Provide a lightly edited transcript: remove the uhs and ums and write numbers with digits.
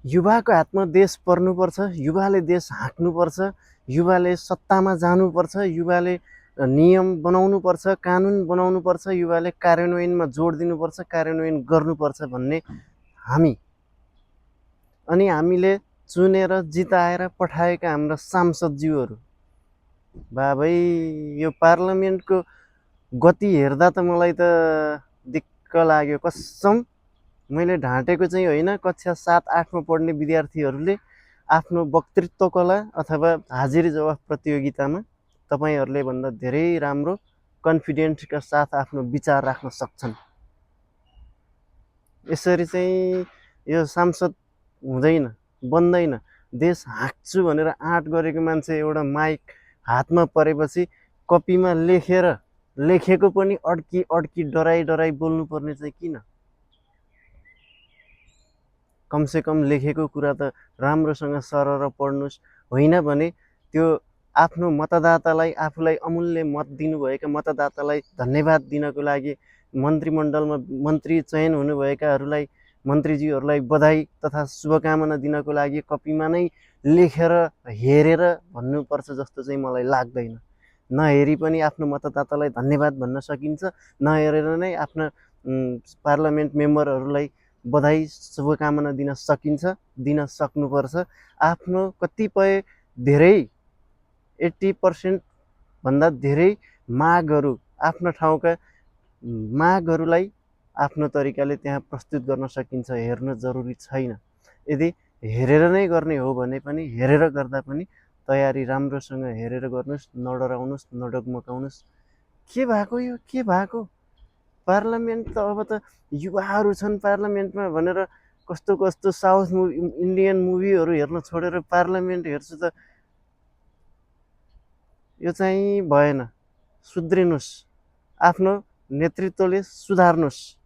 युवाको हातमा देश पर्नुपर्छ, युवाले देश हाँक्नुपर्छ, युवाले सत्तामा जानुपर्छ, युवाले नियम बनाउनुपर्छ, कानुन बनाउनुपर्छ, युवाले कार्यान्वयनमा जोड दिनुपर्छ, कार्यान्वयन गर्नुपर्छ भन्ने हामी अनि हामीले चुनेर जिताएर पठाएका हाम्रा सांसदज्यूहरू बाबै यो पार्लियामेन्टको गति हेर्दा त मलाई त दिक्क लाग्यो कसम। मैले ढाँटेको चाहिँ होइन, कक्षा 7-8मा पढ्ने विद्यार्थीहरूले आफ्नो वक्तृत्व कला अथवा हाजिरी जवाफ प्रतियोगितामा तपाईँहरूले भन्दा धेरै राम्रो कन्फिडेन्सका साथ आफ्नो विचार राख्न सक्छन्। यसरी चाहिँ यो सांसद हुँदैन, बन्दैन। देश हाँक्छु भनेर आँट गरेको मान्छे एउटा माइक हातमा परेपछि कपीमा लेखेको पनि अड्की अड्की डराई डराई बोल्नुपर्ने चाहिँ किन? कमसेकम लेखेको कुरा त राम्रोसँग सरर पढ्नुहोस्। होइन भने त्यो आफ्नो मतदातालाई, आफूलाई अमूल्य मत दिनुभएका मतदातालाई धन्यवाद दिनको लागि मन्त्रीमण्डलमा मन्त्री चयन हुनुभएकाहरूलाई, मन्त्रीज्यूहरूलाई बधाई तथा शुभकामना दिनको लागि कपीमा नै लेखेर हेरेर भन्नुपर्छ जस्तो चाहिँ मलाई लाग्दैन। नहेरी पनि आफ्नो मतदातालाई धन्यवाद भन्न सकिन्छ, नहेरेर नै आफ्ना पार्लियामेन्ट मेम्बरहरूलाई बधाई शुभकामना दिन सकिन्छ, दिन सक्नुपर्छ। आफ्नो कतिपय धेरै 80% भन्दा धेरै मागहरू, आफ्ना ठाउँका मागहरूलाई आफ्नो तरिकाले त्यहाँ प्रस्तुत गर्न सकिन्छ, हेर्न जरुरी छैन। यदि हेरेर नै गर्ने हो भने पनि हेरेर गर्दा पनि तयारी राम्रोसँग हेरेर गर्नुहोस्, नडराउनुहोस्, नडगमगाउनुहोस्। के भएको यो, के भएको? पार्लियामेन्ट त अब त युवाहरू छन् पार्लियामेन्टमा भनेर कस्तो कस्तो साउथ मुभी, इन्डियन मुभीहरू हेर्न छोडेर पार्लियामेन्ट हेर्छु त यो चाहिँ भएन। सुध्रिनुहोस्, आफ्नो नेतृत्वले सुधार्नुहोस्।